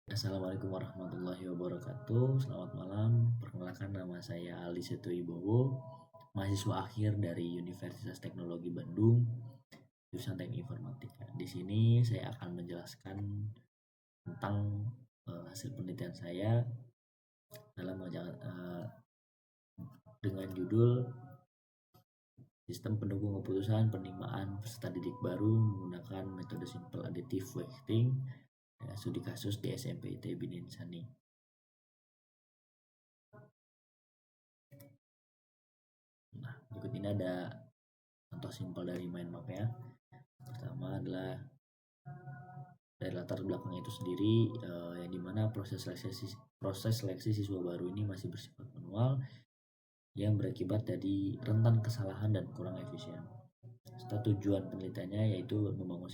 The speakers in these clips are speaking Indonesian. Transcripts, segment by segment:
Assalamualaikum warahmatullahi wabarakatuh. Selamat malam. Perkenalkan, nama saya Ali Setu Ibowo, mahasiswa akhir dari Universitas Teknologi Bandung, jurusan Teknik Informatika. Di sini saya akan menjelaskan tentang hasil penelitian saya dalam dengan judul Sistem Pendukung Keputusan Penerimaan Peserta Didik Baru menggunakan metode Simple Additive Weighting, studi kasus di SMP ITB Ninsani. Nah, berikut ini ada contoh simpel dari mind map ya. Pertama adalah dari latar belakang itu sendiri, yang dimana proses seleksi siswa baru ini masih bersifat manual yang berakibat dari rentan kesalahan dan kurang efisien. Serta tujuan penelitiannya yaitu membangun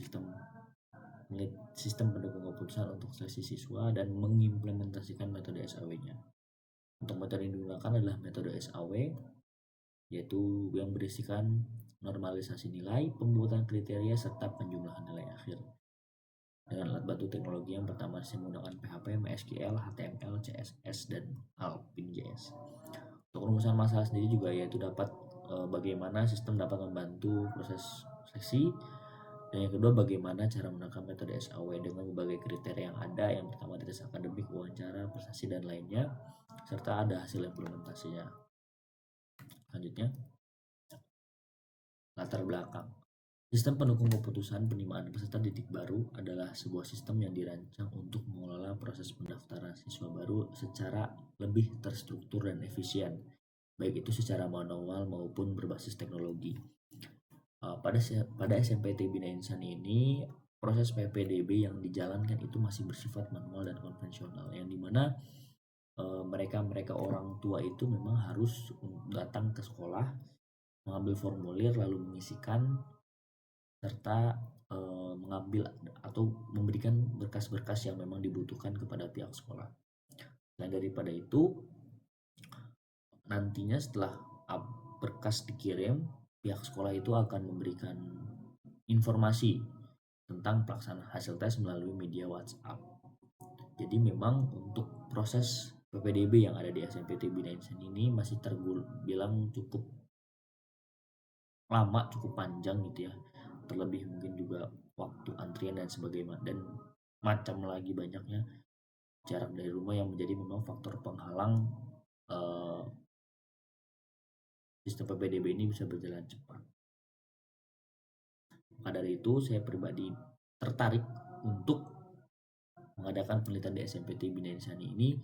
sistem pendukung keputusan untuk seleksi siswa dan mengimplementasikan metode SAW-nya. Untuk metode yang digunakan adalah metode SAW, yaitu yang berisikan normalisasi nilai, pembuatan kriteria, serta penjumlahan nilai akhir. Dengan alat bantu teknologi yang pertama saya menggunakan PHP, MySQL, HTML, CSS, dan Alpin.js. Untuk rumusan masalah sendiri juga yaitu dapat bagaimana sistem dapat membantu proses seleksi, dan yang kedua bagaimana cara menggunakan metode SAW dengan berbagai kriteria yang ada. Yang pertama tes akademik, wawancara, prestasi, dan lainnya, serta ada hasil implementasinya. Selanjutnya, latar belakang. Sistem pendukung keputusan penerimaan peserta didik baru adalah sebuah sistem yang dirancang untuk mengelola proses pendaftaran siswa baru secara lebih terstruktur dan efisien, baik itu secara manual maupun berbasis teknologi. Pada SMP ITB Ninsani ini, proses PPDB yang dijalankan itu masih bersifat manual dan konvensional, yang dimana mereka orang tua itu memang harus datang ke sekolah, mengambil formulir, lalu mengisikan, serta mengambil atau memberikan berkas-berkas yang memang dibutuhkan kepada pihak sekolah. Selain daripada itu, nantinya setelah berkas dikirim, pihak sekolah itu akan memberikan informasi tentang pelaksanaan hasil tes melalui media WhatsApp. Jadi memang untuk proses PPDB yang ada di SMP ITB Ninsani ini masih terbilang cukup lama, cukup panjang gitu ya. Terlebih mungkin juga waktu antrian dan sebagainya, dan macam lagi banyaknya jarak dari rumah yang menjadi memang faktor penghalang sistem PPDB ini bisa berjalan cepat. Maka dari itu saya pribadi tertarik untuk mengadakan penelitian di SMP ITB Ninsani ini,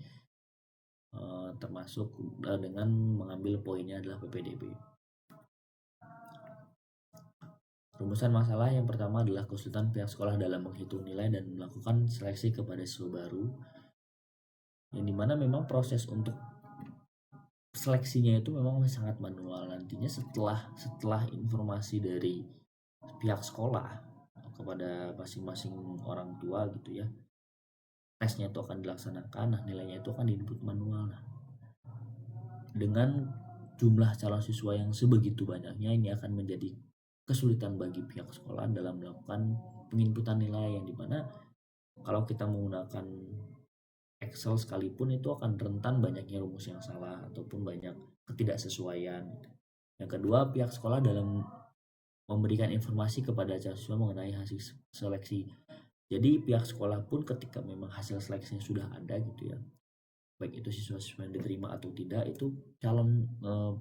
termasuk dengan mengambil poinnya adalah PPDB. Rumusan masalah yang pertama adalah kesulitan pihak sekolah dalam menghitung nilai dan melakukan seleksi kepada siswa baru, yang dimana memang proses untuk seleksinya itu memang masih sangat manual. Nantinya setelah informasi dari pihak sekolah kepada masing-masing orang tua gitu ya, tesnya itu akan dilaksanakan, nah nilainya itu akan diinput manual. Nah, dengan jumlah calon siswa yang sebegitu banyaknya, ini akan menjadi kesulitan bagi pihak sekolah dalam melakukan penginputan nilai, yang dimana kalau kita menggunakan Excel sekalipun itu akan rentan banyaknya rumus yang salah ataupun banyak ketidaksesuaian. Yang kedua, pihak sekolah dalam memberikan informasi kepada calon siswa mengenai hasil seleksi. Jadi pihak sekolah pun ketika memang hasil seleksinya sudah ada gitu ya, baik itu siswa-siswa yang diterima atau tidak, itu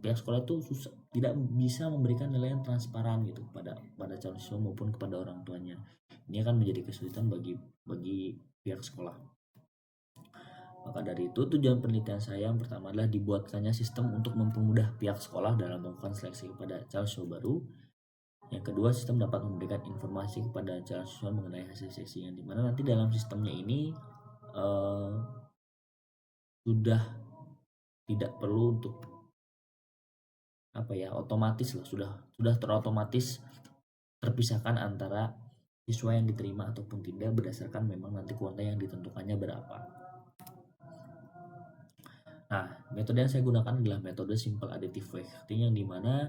pihak sekolah itu tidak bisa memberikan nilai yang transparan gitu pada calon siswa maupun kepada orang tuanya. Ini akan menjadi kesulitan bagi pihak sekolah. Maka dari itu, tujuan penelitian saya yang pertama adalah dibuatkannya sistem untuk mempermudah pihak sekolah dalam melakukan seleksi kepada calon siswa baru. Yang kedua, sistem dapat memberikan informasi kepada calon siswa mengenai hasil seleksi, yang dimana nanti dalam sistemnya ini sudah tidak perlu untuk otomatis lah, sudah terotomatis terpisahkan antara siswa yang diterima ataupun tidak berdasarkan memang nanti kuota yang ditentukannya berapa. Nah, metode yang saya gunakan adalah metode Simple Additive Weighting, yang dimana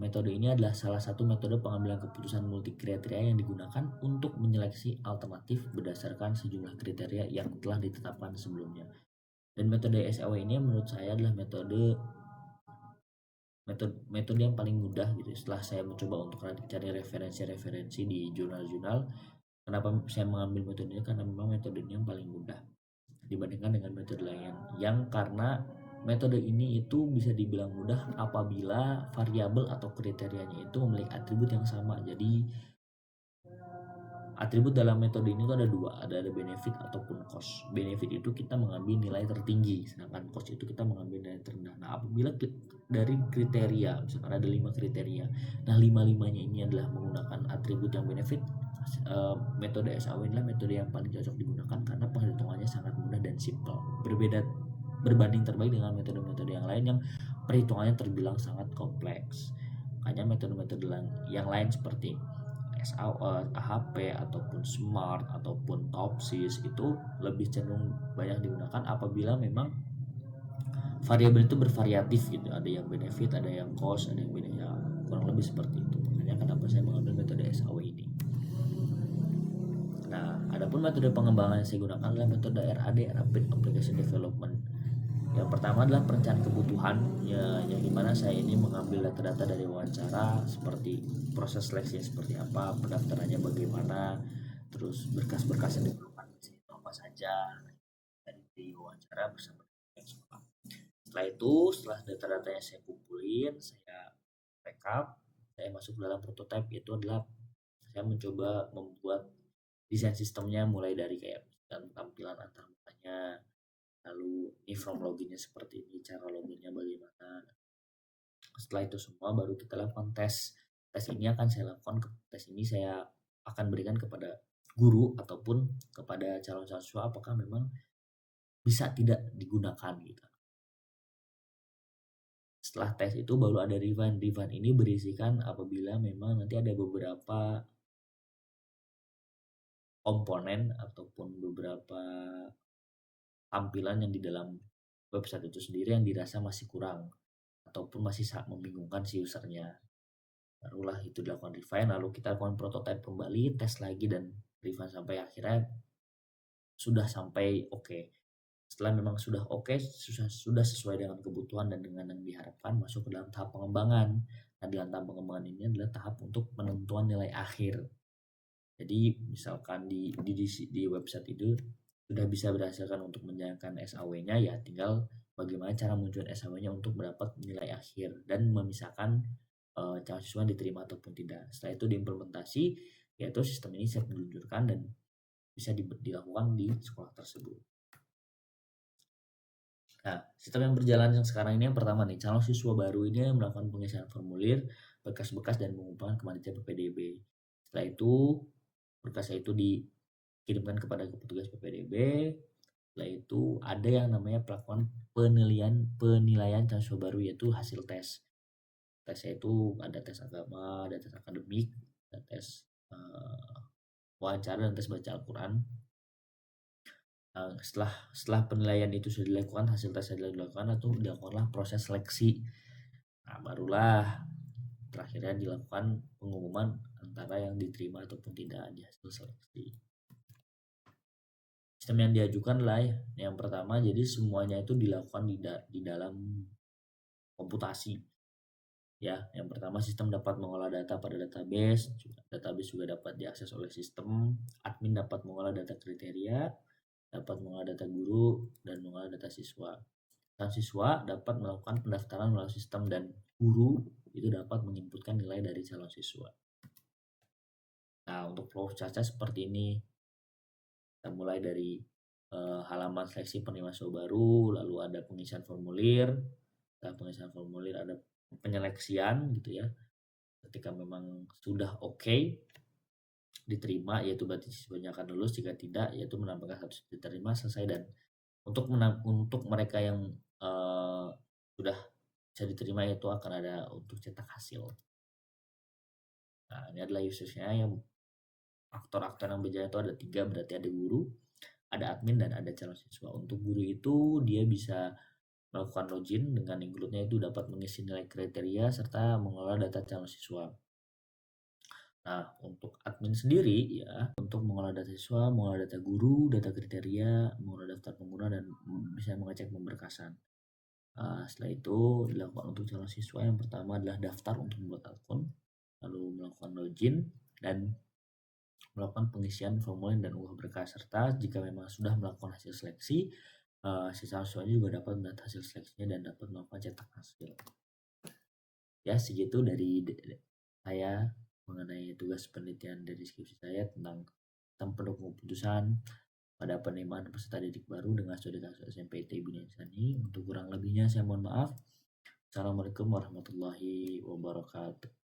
Metode ini adalah salah satu metode pengambilan keputusan multikriteria yang digunakan untuk menyeleksi alternatif berdasarkan sejumlah kriteria yang telah ditetapkan sebelumnya. Dan metode SAW ini menurut saya adalah metode yang paling mudah gitu. Setelah saya mencoba untuk cari referensi-referensi di jurnal-jurnal, kenapa saya mengambil metode ini? Karena memang metode ini yang paling mudah dibandingkan dengan metode lain, yang karena metode ini itu bisa dibilang mudah apabila variabel atau kriterianya itu memiliki atribut yang sama. Jadi atribut dalam metode ini tuh ada dua, ada benefit ataupun cost. Benefit itu kita mengambil nilai tertinggi, sedangkan cost itu kita mengambil nilai terendah. Nah, apabila dari kriteria, misalkan ada 5 kriteria, nah 5-5-nya ini adalah menggunakan atribut yang benefit, metode SAW inilah metode yang paling cocok digunakan karena penghitungannya sangat mudah dan simple. Berbanding terbalik dengan metode-metode yang lain yang perhitungannya terbilang sangat kompleks. Makanya metode-metode yang lain seperti AHP ataupun SMART ataupun TOPSIS itu lebih cenderung banyak digunakan apabila memang variabel itu bervariatif gitu, ada yang benefit, ada yang cost, ada yang beda, ya kurang lebih seperti itu. Makanya kenapa saya mengambil metode SAW ini. Nah, adapun metode pengembangan yang saya gunakan adalah metode RAD, Rapid Application Development. Yang pertama adalah perencanaan kebutuhan, ya, yang dimana saya ini mengambil data-data dari wawancara seperti proses seleksi seperti apa, pendaftarannya bagaimana, terus berkas-berkas yang diperlukan itu apa saja dari wawancara bersama dengan sekolah. Setelah itu, setelah data-datanya saya kumpulin, saya backup, saya masuk dalam prototype, itu adalah saya mencoba membuat desain sistemnya mulai dari kayak tampilan antar mukanya, lalu ini from loginnya seperti ini, cara loginnya bagaimana. Setelah itu semua baru kita lakukan tes. Tes ini akan saya lakukan, tes ini saya akan berikan kepada guru ataupun kepada calon siswa apakah memang bisa tidak digunakan gitu. Setelah tes itu baru ada refine. Refine ini berisikan apabila memang nanti ada beberapa komponen ataupun beberapa tampilan yang di dalam website itu sendiri yang dirasa masih kurang ataupun masih sangat membingungkan si usernya. Barulah itu dilakukan refine, lalu kita lakukan prototype kembali, tes lagi dan refine sampai akhirnya sudah sampai oke. Setelah memang sudah oke, sudah sesuai dengan kebutuhan dan dengan yang diharapkan, masuk ke dalam tahap pengembangan. Nah, dalam tahap pengembangan ini adalah tahap untuk penentuan nilai akhir. Jadi misalkan di website itu sudah bisa berdasarkan untuk menjalankan SAW-nya, ya tinggal bagaimana cara munculkan SAW-nya untuk mendapat nilai akhir dan memisahkan calon siswa diterima ataupun tidak. Setelah itu diimplementasi, yaitu sistem ini siap diluncurkan dan bisa dilakukan di sekolah tersebut. Nah, sistem yang berjalan yang sekarang ini yang pertama nih, calon siswa baru ini melakukan pengisian formulir, berkas-berkas dan mengumpulkan ke panitia PPDB. Setelah itu berkasnya itu dikirimkan kepada petugas PPDB. Setelah itu ada yang namanya pelakuan penilaian calon siswa baru, yaitu hasil tes. Tesnya itu ada tes agama, ada tes akademik, ada tes wawancara dan tes baca Al-Quran. Setelah penilaian itu sudah dilakukan, hasil tes sudah dilakukan, atau dilakukanlah proses seleksi. Nah, barulah terakhirnya dilakukan pengumuman antara yang diterima ataupun tidak di hasil seleksi. Sistem yang diajukan lah yang pertama, jadi semuanya itu dilakukan di dalam komputasi. Ya, yang pertama sistem dapat mengolah data pada database juga dapat diakses oleh sistem. Admin dapat mengolah data kriteria, dapat mengolah data guru, dan mengolah data siswa. Dan siswa dapat melakukan pendaftaran melalui sistem dan guru itu dapat menginputkan nilai dari calon siswa. Nah, untuk flow caca seperti ini. Kita mulai dari halaman seleksi penerima siswa baru, lalu ada pengisian formulir. Setelah pengisian formulir ada penyeleksian gitu ya. Ketika memang sudah oke, diterima, yaitu berarti siswanya akan lulus. Jika tidak, yaitu menambahkan status diterima, selesai. Dan untuk mereka yang sudah bisa diterima, itu akan ada untuk cetak hasil. Nah, ini adalah usernya. Yang aktor-aktor yang berjalan itu ada 3, berarti ada guru, ada admin, dan ada calon siswa. Untuk guru itu dia bisa melakukan login dengan include-nya itu dapat mengisi nilai kriteria serta mengelola data calon siswa. Nah, untuk admin sendiri ya, untuk mengolah data siswa, mengolah data guru, data kriteria, mengolah daftar pengguna, dan bisa mengecek pemberkasan. Setelah itu dilakukan untuk calon siswa, yang pertama adalah daftar untuk membuat akun, lalu melakukan login, dan melakukan pengisian formulir dan unggah berkas, serta jika memang sudah melakukan hasil seleksi, siswa-siswanya juga dapat melihat hasil seleksinya dan dapat melakukan cetak hasil. Ya, segitu dari saya mengenai tugas penelitian dari skripsi saya tentang pendukung keputusan pada penerimaan peserta didik baru dengan studi kasus SMPT Bina Insani. Untuk kurang lebihnya saya mohon maaf. Assalamualaikum warahmatullahi wabarakatuh.